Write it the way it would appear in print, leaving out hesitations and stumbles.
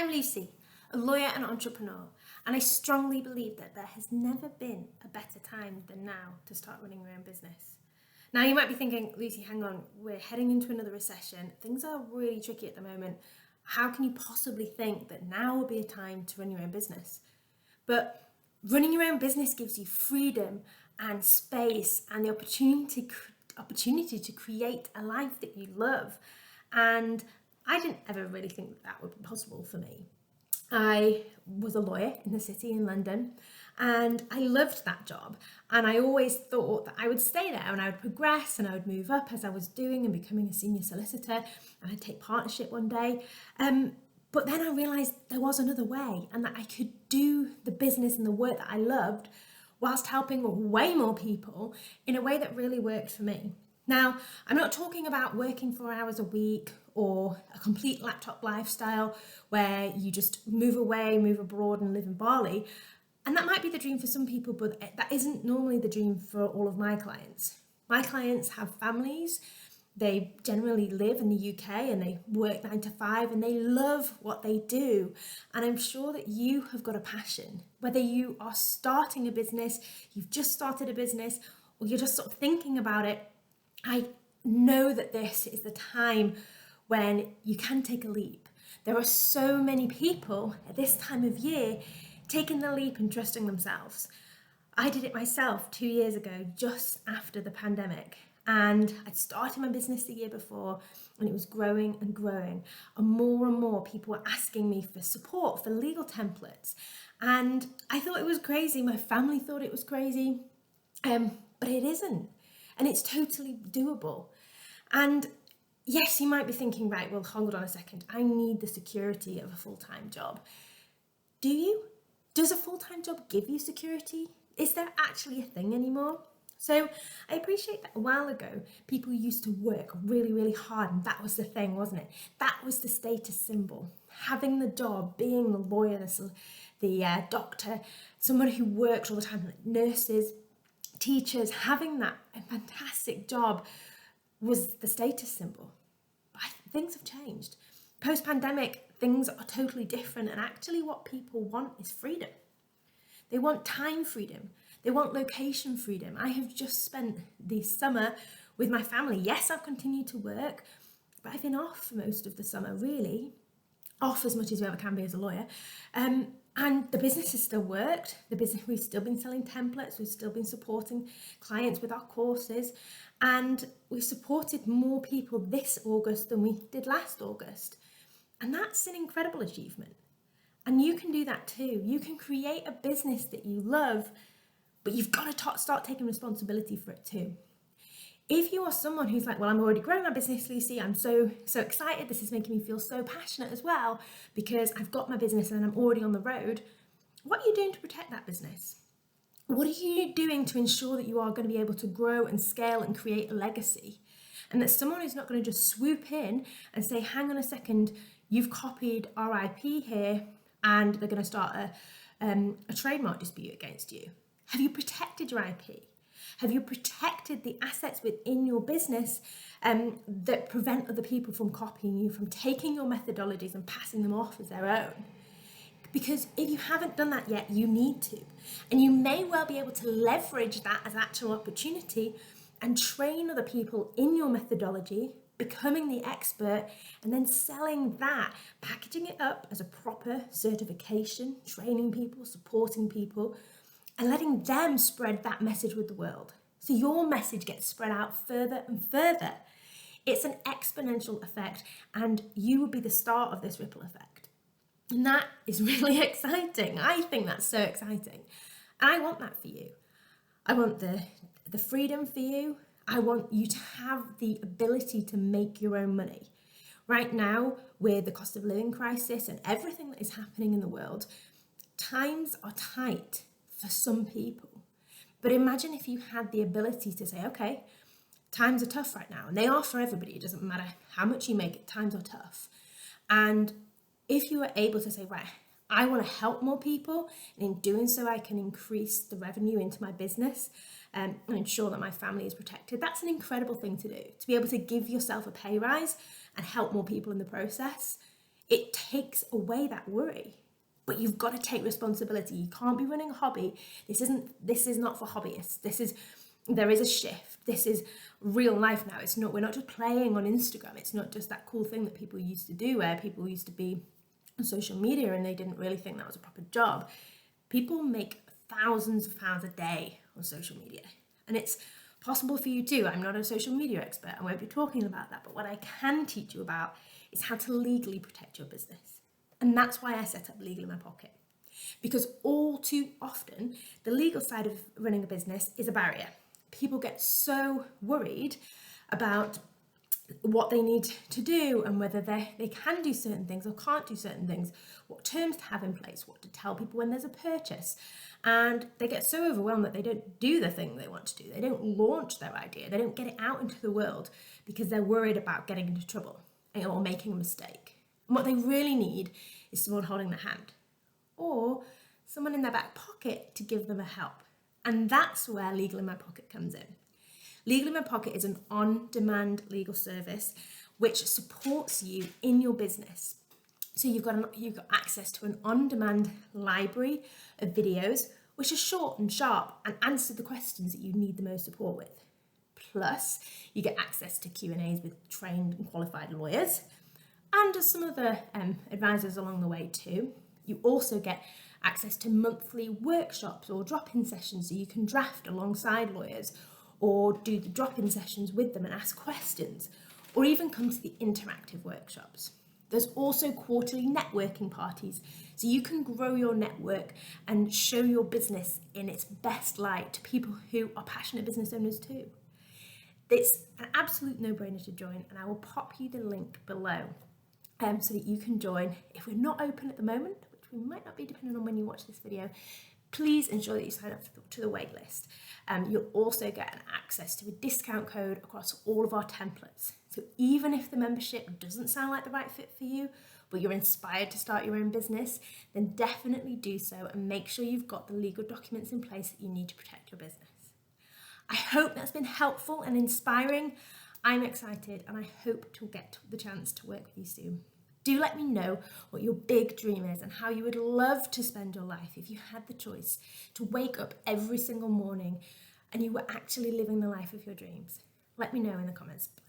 I'm Lucy, a lawyer and entrepreneur, and I strongly believe that there has never been a better time than now to start running your own business. Now, you might be thinking, Lucy, hang on, we're heading into another recession. Things are really tricky at the moment. How can you possibly think that now will be a time to run your own business? But running your own business gives you freedom and space and the opportunity to create a life that you love. And I didn't ever really think that would be possible for me. I was a lawyer in the city in London and I loved that job, and I always thought that I would stay there and I would progress and I would move up as I was doing and becoming a senior solicitor, and I'd take partnership one day. But then I realised there was another way, and that I could do the business and the work that I loved whilst helping way more people in a way that really worked for me. Now, I'm not talking about working 4 hours a week or a complete laptop lifestyle where you just move away, move abroad and live in Bali. And that might be the dream for some people, but that isn't normally the dream for all of my clients. My clients have families. They generally live in the UK and they work 9 to 5 and they love what they do. And I'm sure that you have got a passion, whether you are starting a business, you've just started a business, or you're just sort of thinking about it. I know that this is the time when you can take a leap. There are so many people at this time of year taking the leap and trusting themselves. I did it myself 2 years ago, just after the pandemic. And I'd started my business the year before and it was growing and growing. And more people were asking me for support, for legal templates. And I thought it was crazy. My family thought it was crazy, but it isn't. And it's totally doable. And yes, you might be thinking, right, well, hold on a second. I need the security of a full-time job. Do you? Does a full-time job give you security? Is there actually a thing anymore? So I appreciate that a while ago, people used to work really, really hard, and that was the thing, wasn't it? That was the status symbol. Having the job, being the lawyer, the doctor, someone who worked all the time, like nurses, teachers, having that fantastic job was the status symbol. But things have changed. Post-pandemic, things are totally different, and actually what people want is freedom. They want time freedom. They want location freedom. I have just spent the summer with my family. Yes, I've continued to work, but I've been off for most of the summer, really. Off as much as you ever can be as a lawyer. And the business has still worked. We've still been selling templates. We've still been supporting clients with our courses. And we've supported more people this August than we did last August. And that's an incredible achievement. And you can do that too. You can create a business that you love, but you've got to start taking responsibility for it too. If you are someone who's like, well, I'm already growing my business, Lucy, I'm so excited, this is making me feel so passionate as well because I've got my business and I'm already on the road, what are you doing to protect that business? What are you doing to ensure that you are going to be able to grow and scale and create a legacy? And that someone is not going to just swoop in and say, hang on a second, you've copied our IP here, and they're going to start a trademark dispute against you. Have you protected your IP? Have you protected the assets within your business that prevent other people from copying you, from taking your methodologies and passing them off as their own? Because if you haven't done that yet, you need to. And you may well be able to leverage that as an actual opportunity and train other people in your methodology, becoming the expert, and then selling that, packaging it up as a proper certification, training people, supporting people, and letting them spread that message with the world. So your message gets spread out further and further. It's an exponential effect, and you will be the start of this ripple effect. And that is really exciting. I think that's so exciting. And I want that for you. I want the freedom for you. I want you to have the ability to make your own money. Right now, with the cost of living crisis and everything that is happening in the world, times are tight for some people. But imagine if you had the ability to say, okay, times are tough right now. And they are for everybody. It doesn't matter how much you make it, times are tough. And if you are able to say, right, I want to help more people, and in doing so, I can increase the revenue into my business and ensure that my family is protected. That's an incredible thing to do, to be able to give yourself a pay rise and help more people in the process. It takes away that worry. But you've got to take responsibility. You can't be running a hobby. This is not for hobbyists. There is a shift. This is real life now. We're not just playing on Instagram. It's not just that cool thing that people used to do where people used to be on social media and they didn't really think that was a proper job. People make thousands of pounds a day on social media. And it's possible for you too. I'm not a social media expert. I won't be talking about that. But what I can teach you about is how to legally protect your business. And that's why I set up Legal in My Pocket. Because all too often, the legal side of running a business is a barrier. People get so worried about what they need to do and whether they can do certain things or can't do certain things, what terms to have in place, what to tell people when there's a purchase. And they get so overwhelmed that they don't do the thing they want to do. They don't launch their idea. They don't get it out into the world because they're worried about getting into trouble or making a mistake. And what they really need is someone holding their hand or someone in their back pocket to give them a help. And that's where Legal in My Pocket comes in. Legal in My Pocket is an on-demand legal service which supports you in your business. So you've got access to an on-demand library of videos which are short and sharp and answer the questions that you need the most support with. Plus, you get access to Q&As with trained and qualified lawyers and some other advisors along the way too. You also get access to monthly workshops or drop-in sessions so you can draft alongside lawyers or do the drop-in sessions with them and ask questions, or even come to the interactive workshops. There's also quarterly networking parties, so you can grow your network and show your business in its best light to people who are passionate business owners too. It's an absolute no-brainer to join, and I will pop you the link below so that you can join. If we're not open at the moment, which we might not be depending on when you watch this video, please ensure that you sign up to the wait list. You'll also get an access to a discount code across all of our templates. So even if the membership doesn't sound like the right fit for you, but you're inspired to start your own business, then definitely do so and make sure you've got the legal documents in place that you need to protect your business. I hope that's been helpful and inspiring. I'm excited and I hope to get the chance to work with you soon. Do let me know what your big dream is and how you would love to spend your life if you had the choice to wake up every single morning and you were actually living the life of your dreams. Let me know in the comments below.